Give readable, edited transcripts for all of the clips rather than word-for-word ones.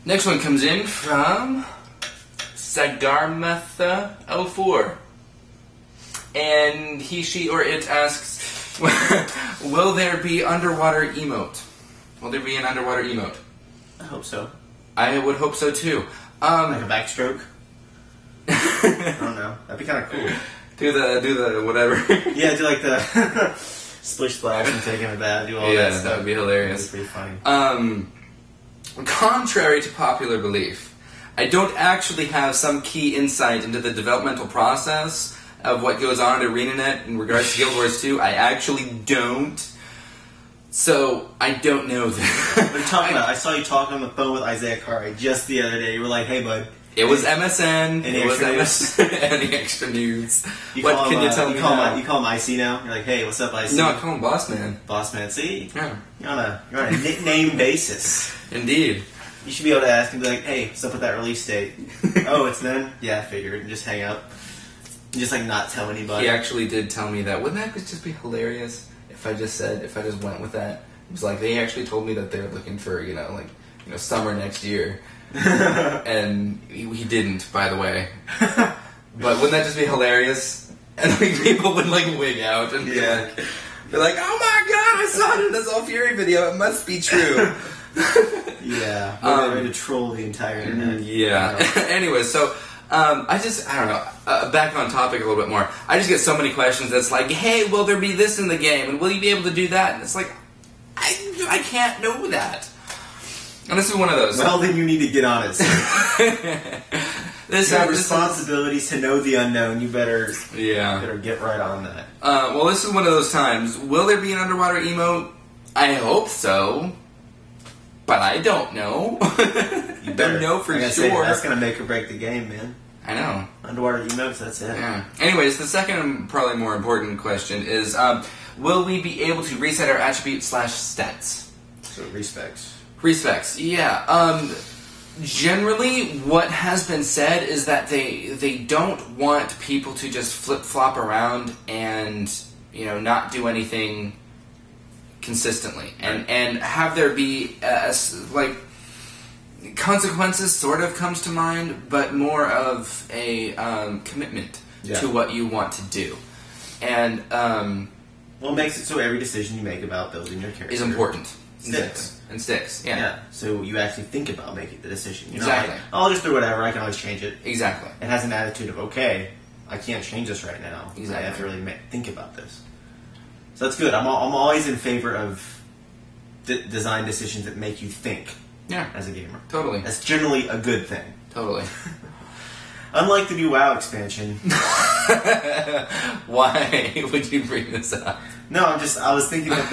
Next one comes in from Sagarmatha04. And he, she, or it asks, will there be underwater emote? Will there be an underwater emote? I hope so. I would hope so too. Like a backstroke? I don't know. That'd be kind of cool. Do the whatever. Yeah, do like the splish splash and taking a bath, do all that stuff. That would be hilarious. That'd be pretty funny. Contrary to popular belief, I don't actually have some key insight into the developmental process of what goes on at ArenaNet in regards to Guild Wars 2. I actually don't. So, I don't know that. What are you talking about? I saw you talking on the phone with Isaiah Carey just the other day. You were like, hey, bud. It was MSN. Any it was extra MSN. Any extra news? You What call can him, you tell me now? You call him Icy now? You're like, hey, what's up, Icy? No, I call him Boss Man. Boss Man. See? Yeah. You're on a nickname basis. Indeed. You should be able to ask and be like, hey, what's up with that release date? Oh, it's then? Yeah, I figured. And just hang up. And just, like, not tell anybody. He actually did tell me that. Wouldn't that just be hilarious if I just went with that? It was like, they actually told me that they're looking for, summer next year. And he didn't, by the way. But wouldn't that just be hilarious? And like, people would like wig out and be like, oh my god, I saw it in this XollFury video, it must be true. Yeah. We're ready to troll the entire internet. Yeah. Anyway, so I don't know, back on topic a little bit more. I just get so many questions that's like, hey, will there be this in the game? And will you be able to do that? And it's like, I can't know that. And this is one of those. Well, then you need to get on it. You have responsibilities to know the unknown. You better get right on that. Well, this is one of those times. Will there be an underwater emote? I hope so. But I don't know. You better know for sure. Say, that's going to make or break the game, man. I know. Underwater emotes, that's it. Yeah. Anyways, the second and probably more important question is, will we be able to reset our attribute/stats? So, respects. Respects, yeah. Generally, what has been said is that they don't want people to just flip-flop around and, not do anything consistently. And have there be, consequences sort of comes to mind, but more of a commitment to what you want to do. And, what makes it so every decision you make about building your character is important. Sticks. Yeah. So you actually think about making the decision. Exactly. Like, I'll just do whatever. I can always change it. Exactly. It has an attitude of, okay, I can't change this right now. Exactly. I have to really think about this. So that's good. I'm always in favor of design decisions that make you think. Yeah. As a gamer. Totally. That's generally a good thing. Totally. Unlike the new WoW expansion. Why would you bring this up? No, I was thinking of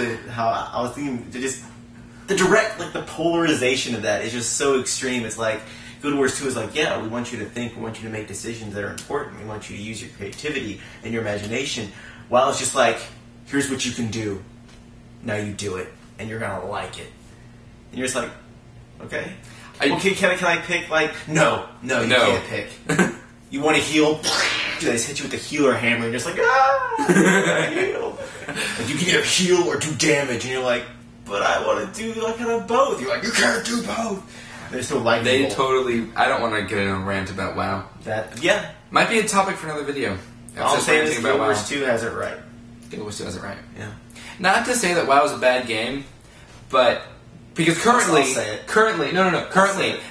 the direct, the polarization of that is just so extreme. It's like, Guild Wars 2 is like, yeah, we want you to think, we want you to make decisions that are important, we want you to use your creativity and your imagination, while it's just like, here's what you can do, now you do it, and you're gonna like it. And you're just like, okay. Can I pick, no, you can't pick. You want to heal? They just hit you with the healer hammer, and you're just like, heal. Like, you can either heal or do damage, and you're like, but I want to do kind of both. You're like, you can't do both. They're so likable. They totally. I don't want to get in a rant about WoW. Might be a topic for another video. All I'm saying is Guild Wars 2 has it right. Guild Wars 2 has it right. Yeah. Not to say that WoW is a bad game, but because currently,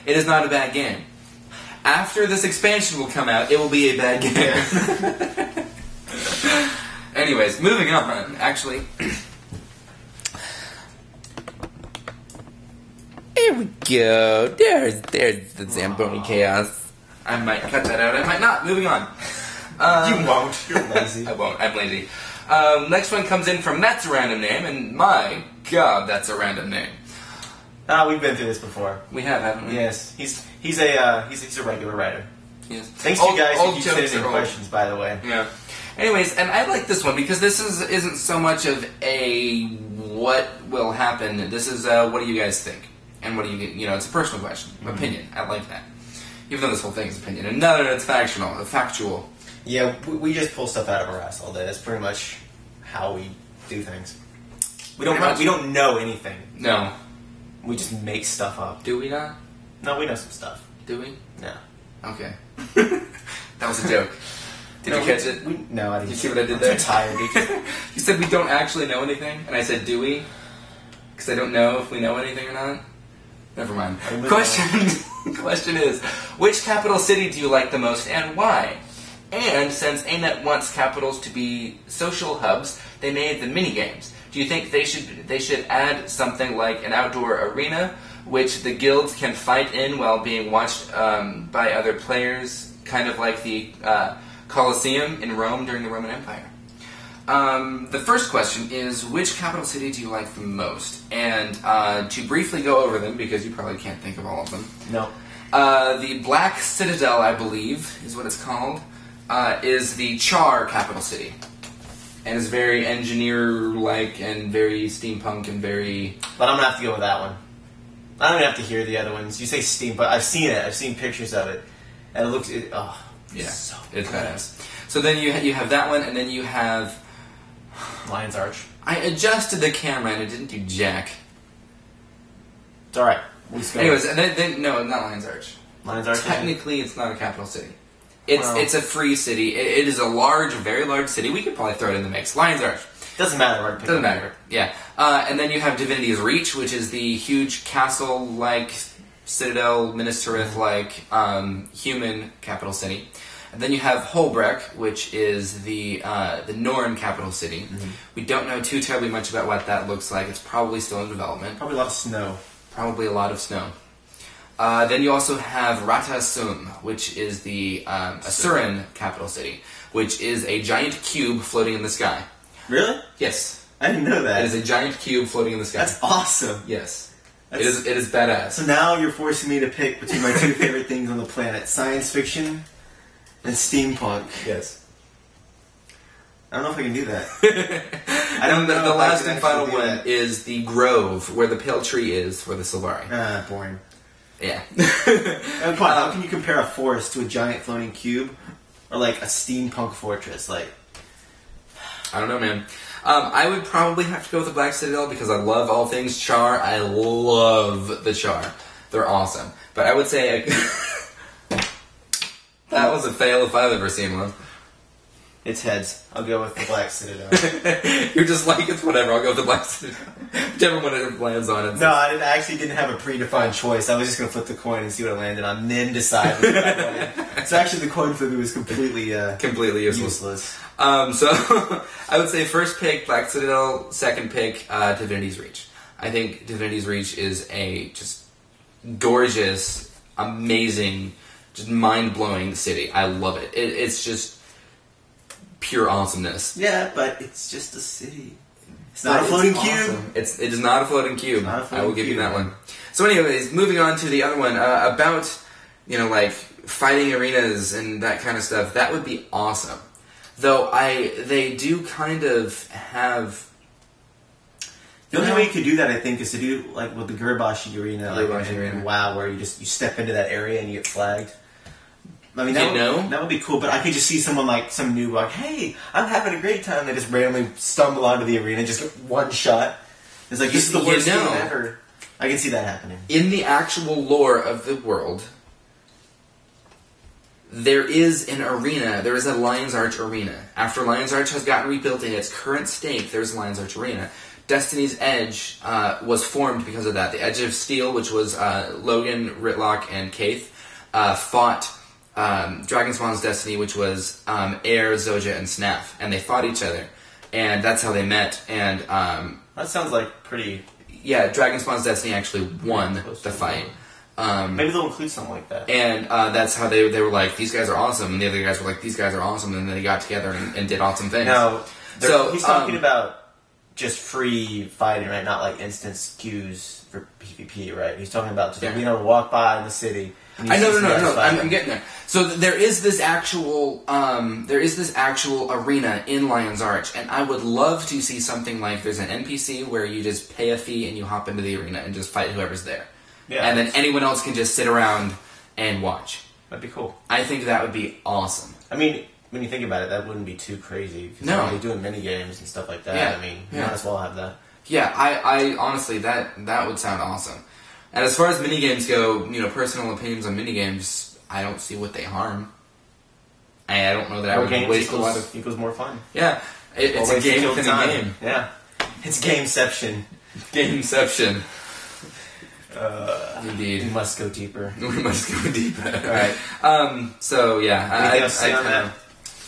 it is not a bad game. After this expansion will come out, it will be a bad game. Anyways, moving on. Actually. Here we go. There's the Zamboni chaos. I might cut that out. I might not. Moving on. You won't. You're lazy. I won't. I'm lazy. Next one comes in from That's a Random Name, and my God, that's a random name. We've been through this before. We have, haven't we? Yes. He's a regular writer. Yes. Thanks to you guys who keep sending questions, by the way. Yeah. Anyways, and I like this one because this isn't so much of a what will happen. This is what do you guys think? And what do you it's a personal question, opinion. I like that. Even though this whole thing is opinion. And no, it's factual. Yeah, we just pull stuff out of our ass all day. That's pretty much how we do things. We don't know anything. No. We just make stuff up. Do we not? No, we know some stuff. Do we? No. Okay. That was a joke. Did you catch it? No, I didn't. Did you see what I did there? I'm too tired, dude. You said we don't actually know anything, and I said, do we? Because I don't know if we know anything or not. Never mind. Question is, which capital city do you like the most and why? And since ANET wants capitals to be social hubs, they made the mini games. Do you think they should add something like an outdoor arena, which the guilds can fight in while being watched by other players, kind of like the Colosseum in Rome during the Roman Empire? The first question is, which capital city do you like the most? And to briefly go over them, because you probably can't think of all of them. No. The Black Citadel, I believe, is what it's called, is the Char capital city. And it's very engineer-like and very steampunk and very... But I'm going to have to go with that one. I don't even have to hear the other ones. You say steam, but I've seen it. I've seen pictures of it. And it looks... yeah, so it's badass. So then you have that one, and then you have... Lion's Arch. I adjusted the camera and it didn't do jack. It's alright. Anyways, and then no, not Lion's Arch. Lion's Arch? Technically, it's not a capital city. It's a free city. It is a large, very large city. We could probably throw it in the mix. Lion's Arch. Doesn't matter. Doesn't matter. Yeah. And then you have Divinity's Reach, which is the huge castle-like, citadel, Minas Tirith-like human capital city. And then you have Holbrecht, which is the Norn capital city. Mm-hmm. We don't know too terribly much about what that looks like. It's probably still in development. Probably a lot of snow. Probably a lot of snow. Then you also have Ratasum, which is the Asuran capital city, which is a giant cube floating in the sky. Really? Yes. I didn't know that. It is a giant cube floating in the sky. That's awesome. Yes. It is badass. So now you're forcing me to pick between my two favorite things on the planet, science fiction and steampunk. Yes. I don't know if I can do that. I don't know. The last and final one is the Grove, where the pale tree is for the Sylvari. Boring. Yeah. How can you compare a forest to a giant floating cube? Or like a steampunk fortress? Like, I don't know, man. I would probably have to go with the Black Citadel because I love all things Char. I love the Char. They're awesome. But I would say... that was a fail if I've ever seen one. It's heads. I'll go with the Black Citadel. You're just like, it's whatever, I'll go with the Black Citadel. Whichever one it lands on. No, I actually didn't have a predefined choice. I was just going to flip the coin and see what it landed on, and then decide what I wanted. So actually the coin flipping was completely useless. So, I would say first pick, Black Citadel, second pick, Divinity's Reach. I think Divinity's Reach is a just gorgeous, amazing, just mind-blowing city. I love it. It's just pure awesomeness. Yeah, but it's just a city. It's not a floating cube. Awesome. It is not a floating cube. I will give you that one. So anyways, moving on to the other one, about, like, fighting arenas and that kind of stuff, that would be awesome. Though they do kind of have... The only way you could do that, I think, is to do, like, with the Gurbashi Arena, in WoW, where you step into that area and you get flagged. I mean, that would be cool, but I could just see someone like, some noob like, hey, I'm having a great time. They just randomly stumble onto the arena, just get one shot. It's like, this is the worst game ever. I can see that happening. In the actual lore of the world, there is an arena, there is a Lion's Arch arena. After Lion's Arch has gotten rebuilt in its current state, there's a Lion's Arch arena. Destiny's Edge was formed because of that. The Edge of Steel, which was Logan, Ritlock, and Kaith, fought... Dragonspawn's Destiny, which was Air, Zoja, and Snaf, and they fought each other, and that's how they met. And that sounds like pretty. Yeah, Dragonspawn's Destiny actually won the fight. Maybe they'll include something like that. And that's how they were like, these guys are awesome, and the other guys were like, these guys are awesome, and then they got together and did awesome things. No, so he's talking about just free fighting, right? Not like instance queues for PvP, right? He's talking about just being able to walk by in the city. No. I'm getting there. So there is this actual arena in Lion's Arch, and I would love to see something like there's an NPC where you just pay a fee and you hop into the arena and just fight whoever's there. Yeah, and then anyone else can just sit around and watch. That'd be cool. I think that would be awesome. I mean, when you think about it, that wouldn't be too crazy. Because they're already doing mini games and stuff like that. Yeah. I mean, you might as well have that. Yeah, I honestly, that would sound awesome. And as far as minigames go, personal opinions on minigames, I don't see what they harm. I don't know that I would waste a lot of... equals more fun. Yeah. It's a game within a game. Yeah. It's gameception. Gameception. Indeed. We must go deeper. We must go deeper. Alright. So, yeah. Anything else to say on that?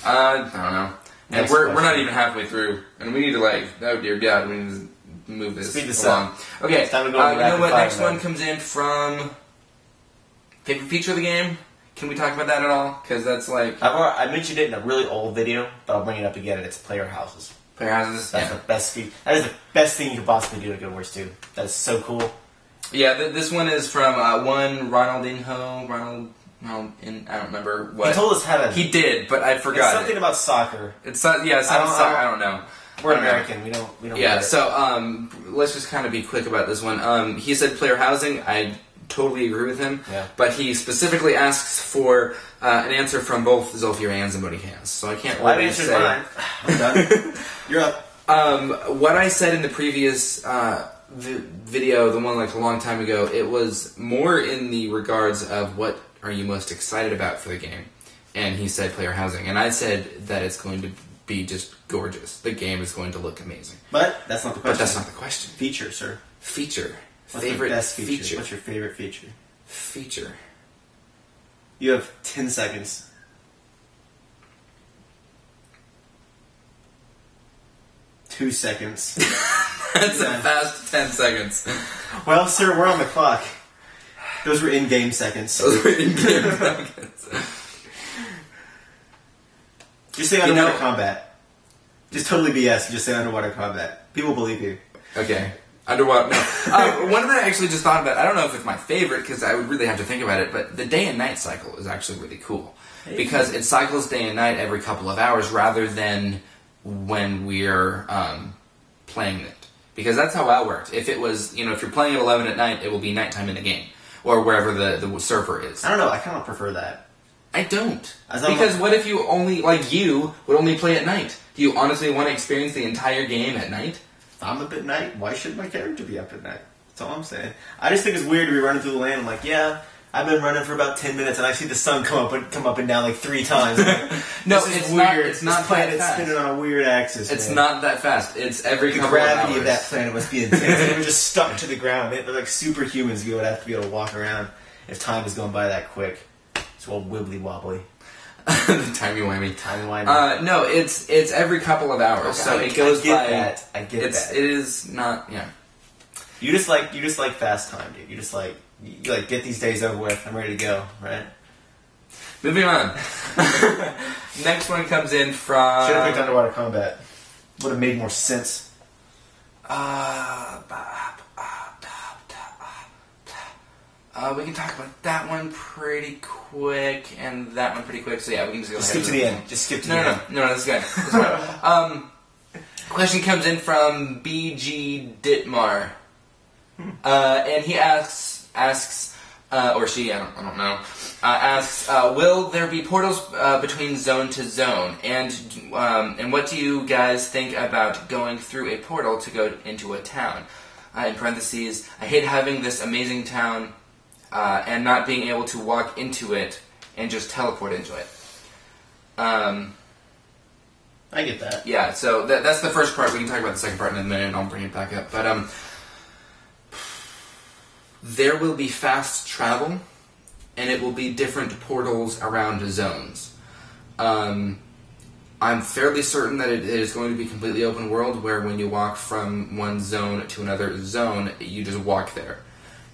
I don't know. And we're not even halfway through. And we need to, oh dear God, we need to move this along. Okay, it's time to go you know what? Next one comes in from favorite feature of the game. Can we talk about that at all? Because that's I mentioned it in a really old video, but I'll bring it up again. It's player houses. Player houses? That's the best feature. That is the best thing you could possibly do to Guild Wars 2. That is so cool. Yeah, this one is from one Ronaldinho. I don't remember what. He told us how to... He did, but I forgot. It's something about soccer. I don't know. We're American. We don't. Yeah. So let's just kind of be quick about this one. He said player housing. I totally agree with him. Yeah. But he specifically asks for an answer from both XollFury and Zamboni-Cans. So I can't really say. Mine. I'm done. You're up. What I said in the previous video, the one a long time ago, it was more in the regards of what are you most excited about for the game, and he said player housing, and I said that it's going to be just gorgeous. The game is going to look amazing. But that's not the question. Feature, sir. Feature. What's favorite best feature? What's your favorite feature? Feature. You have 10 seconds. Two seconds. That's a fast 10 seconds. Well, sir, we're on the clock. Those were in-game seconds. Those were in-game seconds. Just say underwater combat. Just totally BS. Just say underwater combat. People believe you. Okay. Underwater. No. One that I actually just thought about. I don't know if it's my favorite because I would really have to think about it. But the day and night cycle is actually really cool because it cycles day and night every couple of hours rather than when we're playing it. Because that's how WoW worked. If it was, if you're playing at 11 at night, it will be nighttime in the game or wherever the server is. I don't know. I kind of prefer that. I don't. Because what if you only, you, would only play at night? Do you honestly want to experience the entire game at night? If I'm up at night, why should my character be up at night? That's all I'm saying. I just think it's weird to be running through the land. I'm like, yeah, I've been running for about 10 minutes, and I see the sun come up and down 3 times. No, it's weird. It's not this planet's spinning on a weird axis. It's not that fast. It's every couple of hours. The gravity of that planet must be intense. They were just stuck to the ground. They're like superhumans. You would have to be able to walk around if time is going by that quick. It's all wibbly wobbly. Timey-wimey. No, it's every couple of hours, okay, so it goes by. I get that. It is not. Yeah. You just like fast time, dude. You get these days over with. I'm ready to go, right? Moving on. Next one comes in from. Should have picked underwater combat. Would have made more sense. We can talk about that one pretty quick and that one pretty quick. So yeah, we can just go ahead. Skip to the end. Just skip to the end. No, this is good. This is good. Question comes in from BG Ditmar, and he asks, or she, I don't know, asks, will there be portals between zone to zone, and what do you guys think about going through a portal to go into a town? In parentheses, I hate having this amazing town and not being able to walk into it and just teleport into it. I get that. Yeah, so that's the first part. We can talk about the second part in a minute, and I'll bring it back up. But there will be fast travel, and it will be different portals around zones. I'm fairly certain that it is going to be completely open world, where when you walk from one zone to another zone, you just walk there.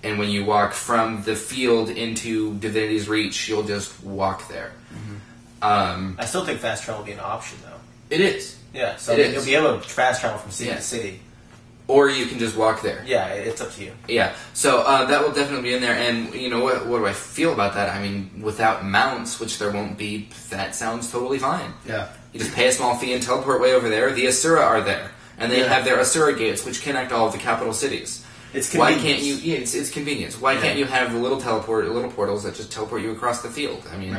And when you walk from the field into Divinity's Reach, you'll just walk there. Mm-hmm. I still think fast travel will be an option, though. It is. Yeah, so you'll be able to fast travel from city to city. Or you can just walk there. Yeah, it's up to you. Yeah, so that will definitely be in there. And you know what do I feel about that? I mean, without mounts, which there won't be, that sounds totally fine. Yeah. You just pay a small fee and teleport way over there. The Asura are there. And they have their Asura gates, which connect all of the capital cities. It's convenience. Why can't you... Yeah, it's convenience. Why can't you have the little portals that just teleport you across the field? I mean,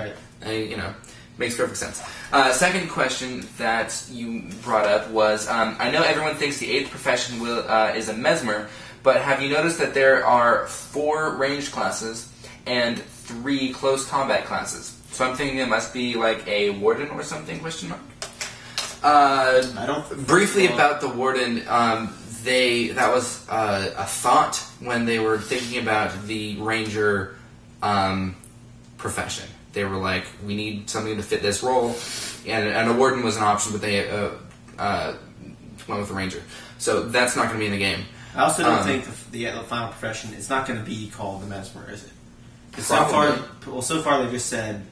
makes perfect sense. Second question that you brought up was, I know everyone thinks the 8th profession is a mesmer, But have you noticed that there are 4 ranged classes and 3 close combat classes? So I'm thinking it must be like a warden or something? Question mark. I don't. Briefly about the warden. That was a thought when they were thinking about the ranger profession. They were like, we need something to fit this role, and a warden was an option, but they went with the ranger. So that's not going to be in the game. I also don't think the final profession is not going to be called the Mesmer, is it? So far they've just said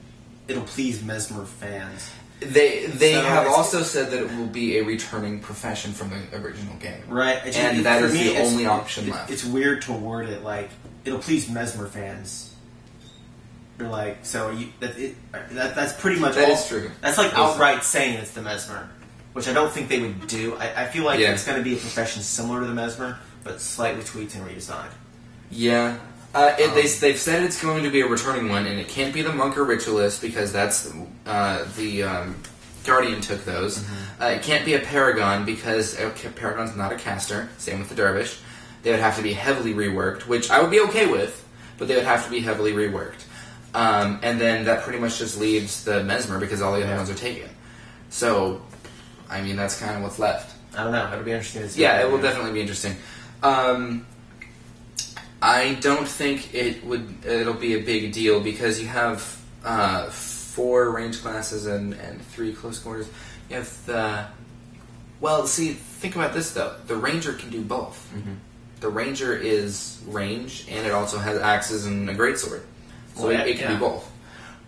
it'll please Mesmer fans. They have also said that it will be a returning profession from the original game. Right. And that is the only option left. It's weird to word it like, it'll please Mesmer fans. You're like, that's pretty much that all. Is true. That's like outright saying it's the Mesmer, which I don't think they would do. I feel like it's going to be a profession similar to the Mesmer, but slightly tweaked and redesigned. Yeah. They've said it's going to be a returning one, and it can't be the monk or ritualist because that's the Guardian took those. Mm-hmm. It can't be a paragon because paragon's not a caster. Same with the dervish. They would have to be heavily reworked, which I would be okay with, but they would have to be heavily reworked. And then that pretty much just leaves the Mesmer because all the other ones are taken. So, I mean, that's kind of what's left. I don't know. It'll be interesting to see. Yeah, it will definitely be interesting. I don't think it'll be a big deal because you have 4 range classes and 3 close quarters. You have think about this though. The ranger can do both. Mm-hmm. The ranger is range, and it also has axes and a greatsword. So it can do both.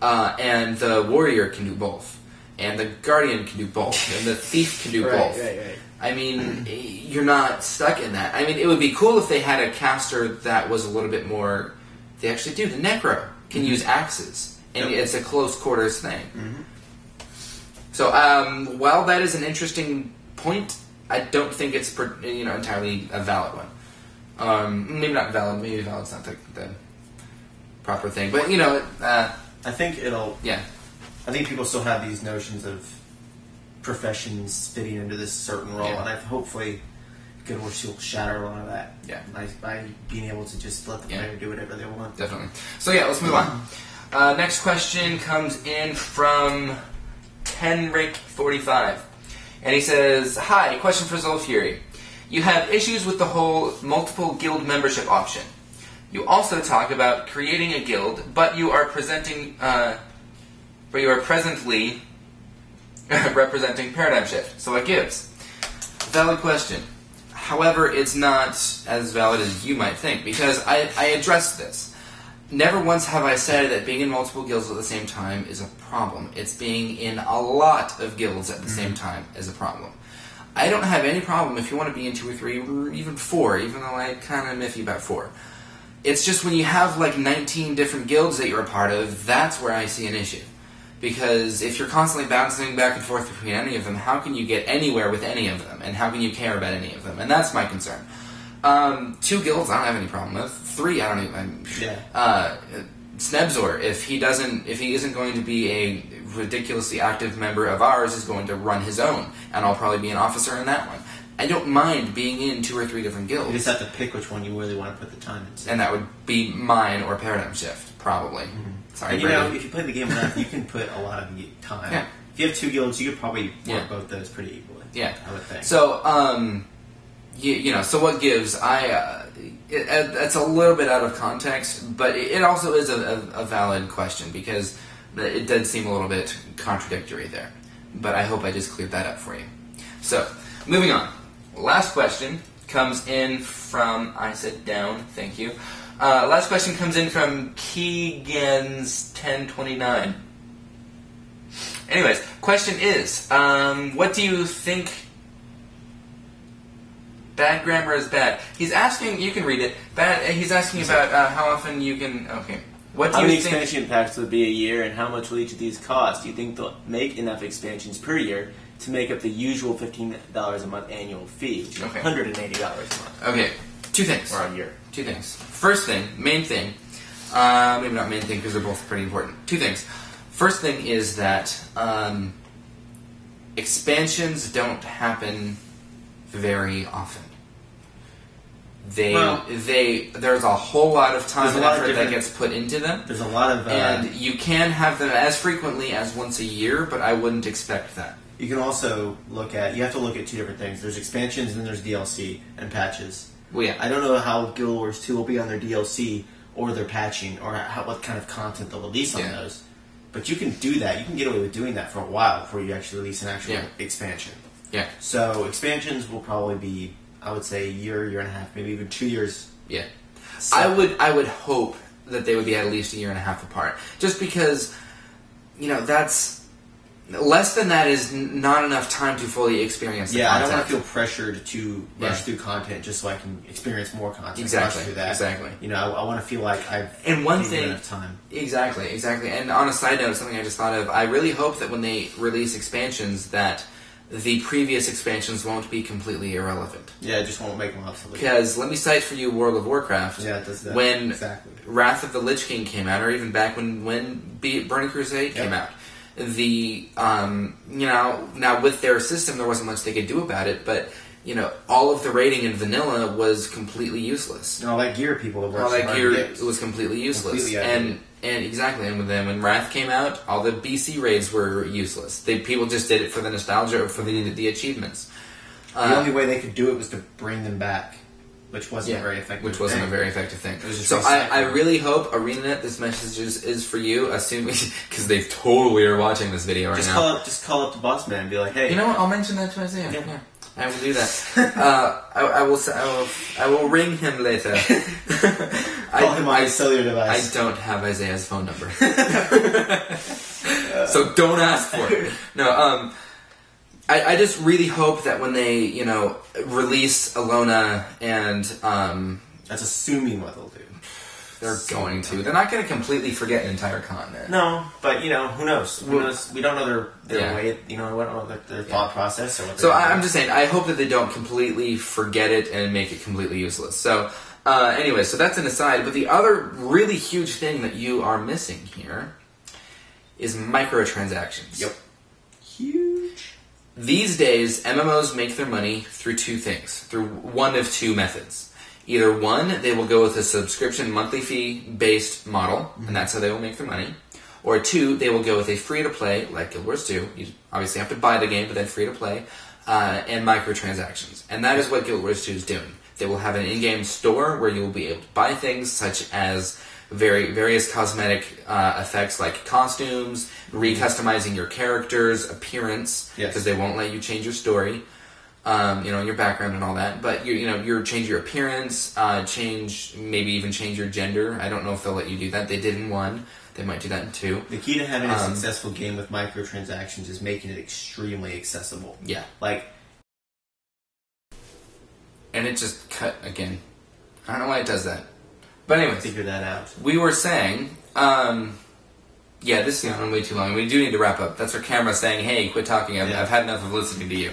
And the warrior can do both. And the guardian can do both. And the thief can do both. Right. I mean, you're not stuck in that. I mean, it would be cool if they had a caster that was a little bit more... They actually do. The necro can use axes. And it's a close quarters thing. Mm-hmm. So, while that is an interesting point, I don't think it's entirely a valid one. Maybe not valid. Maybe valid's not the proper thing. But, I think it'll... Yeah. I think people still have these notions of professions fitting into this certain role, and hopefully Good Wars will shatter a lot of that. Yeah. By being able to just let the player do whatever they want. Definitely. So let's move on. Next question comes in from Tenrick45. And he says, "Hi, question for XollFury. You have issues with the whole multiple guild membership option. You also talk about creating a guild, but you are presently representing Paradigm Shift. So what gives?" Valid question. However, it's not as valid as you might think, because I addressed this. Never once have I said that being in multiple guilds at the same time is a problem. It's being in a lot of guilds at the same time is a problem. I don't have any problem if you want to be in 2 or 3 or even 4, even though I kind of miffy about 4. It's just when you have like 19 different guilds that you're a part of, that's where I see an issue. Because if you're constantly bouncing back and forth between any of them, how can you get anywhere with any of them? And how can you care about any of them? And that's my concern. 2 guilds, I don't have any problem with. 3, I don't even... Snebzor, if he isn't going to be a ridiculously active member of ours, is going to run his own. And I'll probably be an officer in that one. I don't mind being in 2 or 3 different guilds. You just have to pick which one you really want to put the time into. And that would be mine or Paradigm Shift, probably. Mm-hmm. Sorry, and if you play the game enough, you can put a lot of time. Yeah. If you have 2 guilds, you could probably work both those pretty equally. Yeah. I would think. So, so what gives? It's a little bit out of context, but it also is a valid question, because it did seem a little bit contradictory there. But I hope I just cleared that up for you. So, moving on. Last question comes in from... I said down, thank you. Last question comes in from Keegan's1029. Anyways, question is, what do you think... Bad grammar is bad. He's asking... You can read it. He's asking about how often you can... Okay. What do how you many think... expansion packs would be a year, and how much will each of these cost? Do you think they'll make enough expansions per year to make up the usual $15 a month annual fee, which is $180 a month? Okay. 2 things. Or a year. 2 things. First thing, main thing, maybe not main thing because they're both pretty important. 2 things. First thing is that expansions don't happen very often. there's a whole lot of time and effort that gets put into them. There's a lot of... and you can have them as frequently as once a year, but I wouldn't expect that. You can also you have to look at two different things. There's expansions and then there's DLC and patches. Well, yeah. I don't know how Guild Wars 2 will be on their DLC or their patching or what kind of content they'll release on those. But you can do that. You can get away with doing that for a while before you actually release an actual expansion. Yeah. So expansions will probably be, I would say, a year and a half, maybe even 2 years. Yeah. So, I would hope that they would be at least a year and a half apart. Just because, that's... Less than that is not enough time to fully experience the content. I don't want to feel pressured to rush through content just so I can experience more content. Exactly. Rush through that. Exactly. I want to feel like I've enough time. Exactly. And on a side note, something I just thought of, I really hope that when they release expansions that the previous expansions won't be completely irrelevant. Yeah, it just won't make them obsolete. Because, let me cite for you World of Warcraft. Yeah, it does that. When Wrath of the Lich King came out, or even back when Burning Crusade came out, now with their system there wasn't much they could do about it, but all of the raiding in vanilla was completely useless. And all that gear was completely useless. And exactly, and then when Wrath came out, all the BC raids were useless. People just did it for the nostalgia or for the achievements. The only way they could do it was to bring them back. Which wasn't a very effective thing. So I really hope, ArenaNet, this message is for you, assuming, because they totally are watching this video right now. Just call up the boss man and be like, hey. You know what, I'll mention that to Isaiah. Yeah. I will do that. I will ring him later. Call him on his cellular device. I don't have Isaiah's phone number. So don't ask for it. No, I just really hope that when they, release Alona and... That's assuming what they'll do. They're going to. They're not going to completely forget an entire continent. No, but, who knows? We don't know their way, we don't know their thought process. Or what I'm just saying, I hope that they don't completely forget it and make it completely useless. So, anyway, so that's an aside. But the other really huge thing that you are missing here is microtransactions. Yep. Huge. These days, MMOs make their money through two things, through one of two methods. Either one, they will go with a subscription monthly fee-based model, and that's how they will make their money. Or two, they will go with a free-to-play, like Guild Wars 2. You obviously have to buy the game, but then free-to-play, and microtransactions. And that is what Guild Wars 2 is doing. They will have an in-game store where you will be able to buy things such as various cosmetic effects like costumes, recustomizing your character's appearance, because they won't let you change your story, your background and all that. But you change your appearance, maybe even change your gender. I don't know if they'll let you do that. They did in 1. They might do that in 2. The key to having a successful game with microtransactions is making it extremely accessible. Yeah. And it just cut again. I don't know why it does that. But anyway, figure that out. We were saying, this is going on way too long. We do need to wrap up. That's our camera saying, hey, quit talking. I've had enough of listening to you.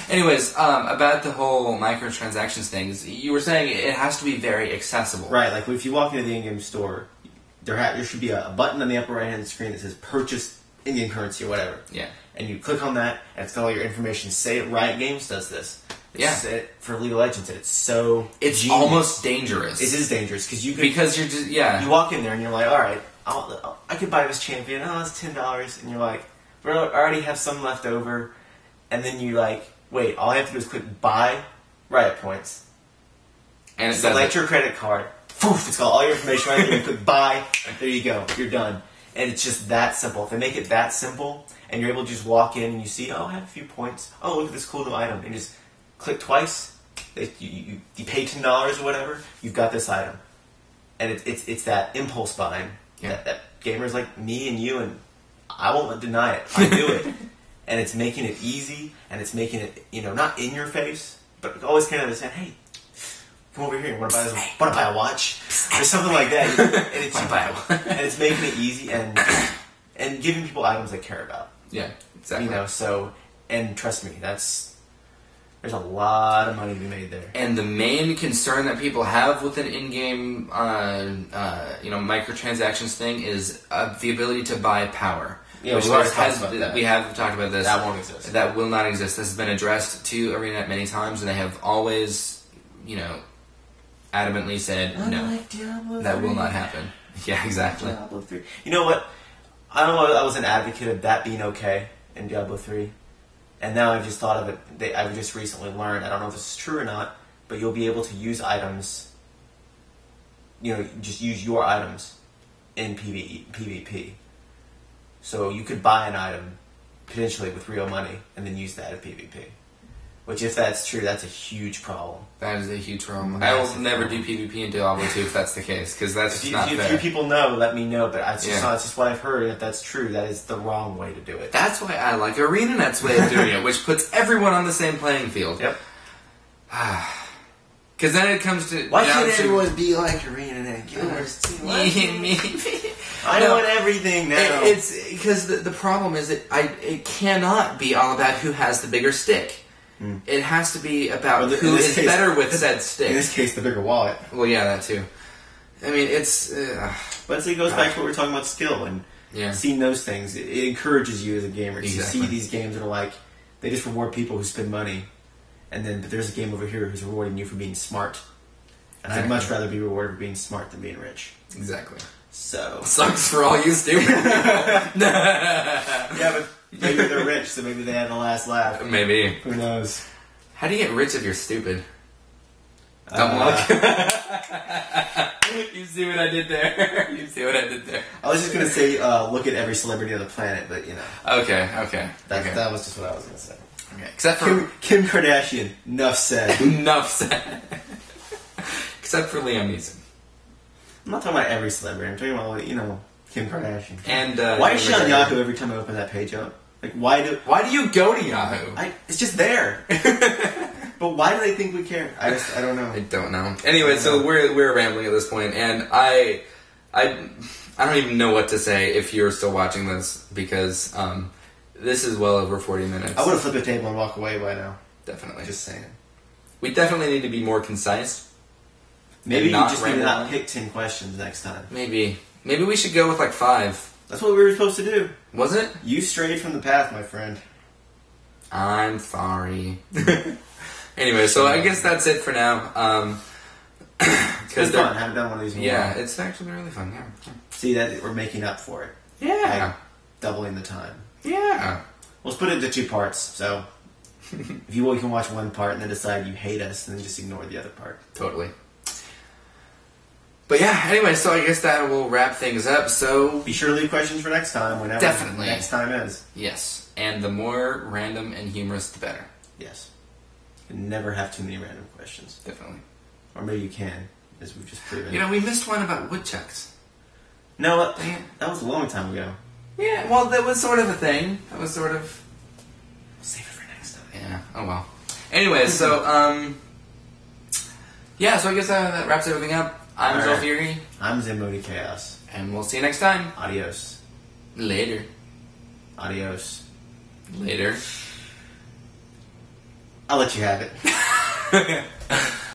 Anyways, about the whole microtransactions things, you were saying it has to be very accessible. Right, like if you walk into the in-game store, there should be a button on the upper right-hand screen that says purchase in-game currency or whatever. Yeah. And you click on that, and it's got all your information. Say it Riot Games does this. For League of Legends, it's so it's genius. Almost dangerous. It is dangerous because you're just you walk in there and you're like, all right, I could buy this champion. Oh, it's $10, and you're like, but I already have some left over, and then you like, wait, all I have to do is click buy Riot points, and select your credit card. Poof! It's got all your information right there. You click buy. There you go. You're done. And it's just that simple. If they make it that simple, and you're able to just walk in and you see, I have a few points. Oh, look at this cool new item, and just click twice, you pay $10 or whatever, you've got this item. And it's that impulse buying that gamers like me and you, and I won't deny it, I do it. And it's making it easy, and it's making it, not in your face, but always kind of saying, hey, come over here, want to buy a watch? Or something like that. And it's making it easy and giving people items they care about. Yeah, exactly. And trust me, there's a lot of money to be made there. And the main concern that people have with an in-game, microtransactions thing is the ability to buy power. Yeah, we have talked about this. That won't exist. That will not exist. This has been addressed to ArenaNet many times, and they have always, adamantly said no. Unlike Diablo That 3. will not happen. Yeah, exactly. Diablo 3. You know what? I don't know. I was an advocate of that being okay in Diablo 3, and now I've just thought of it. I've just recently learned. I don't know if this is true or not, but you'll be able to use items. Just use your items in PvP. So you could buy an item potentially with real money and then use that at PvP. Which, if that's true, that's a huge problem. That is a huge problem. I will never do PvP in Diablo 2 if that's the case, because that's just not fair. If you people know, let me know, but it's just what I've heard. If that's true, that is the wrong way to do it. That's why I like ArenaNet's way of doing it, which puts everyone on the same playing field. Yep. Because then it comes to... Why can't everyone be like ArenaNet? I want everything now. It's because the problem is that it cannot be all about who has the bigger stick. It has to be about who is better with said stick. In this case, the bigger wallet. Well, yeah, that too. I mean, it's... but it goes back to what we were talking about skill and seeing those things. It encourages you as a gamer to see these games that are like, they just reward people who spend money. And then but there's a game over here who's rewarding you for being smart. And I'd much rather be rewarded for being smart than being rich. Exactly. So... Sucks for all you stupid people. Yeah, but maybe they're rich, so maybe they had the last laugh. Maybe. Who knows? How do you get rich if you're stupid? Don't look. You see what I did there? I was just going to say, look at every celebrity on the planet, but Okay. That was just what I was going to say. Okay. Except for... Kim Kardashian. Enough said. Enough said. Except for Liam Neeson. I'm not talking about every celebrity. I'm talking about, Kim Kardashian. And why is she on Yahoo every time I open that page up? Like, why do you go to Yahoo? It's just there. But why do they think we care? I don't know. I don't know. Anyway, so we're rambling at this point, and I don't even know what to say if you're still watching this, because this is well over 40 minutes. I would have flipped the table and walked away by now. Definitely. Just saying. We definitely need to be more concise. Maybe you just need to not pick 10 questions next time. Maybe we should go with like 5. That's what we were supposed to do. Was it? You strayed from the path, my friend. I'm sorry. Anyway, so I guess that's it for now. It's been fun. I haven't done one of these in a while. Yeah, it's actually been really fun. Yeah. See, that we're making up for it. Yeah. Like doubling the time. Yeah. Well, let's put it into 2 parts. So, if you can watch one part and then decide you hate us, and then just ignore the other part. Totally. But yeah, anyway, so I guess that will wrap things up. So be sure to leave questions for next time, whenever definitely next time is. Yes, and the more random and humorous, the better. Yes. You can never have too many random questions. Definitely. Or maybe you can, as we've just proven. We missed one about woodchucks. No, that was a long time ago. Yeah, well, that was sort of a thing. That was sort of... Save it for next time. Yeah, oh well. Anyway, so, yeah, so I guess that wraps everything up. I'm XollFury. I'm Zimodi Chaos. And we'll see you next time. Adios. Later. Adios. Later. I'll let you have it.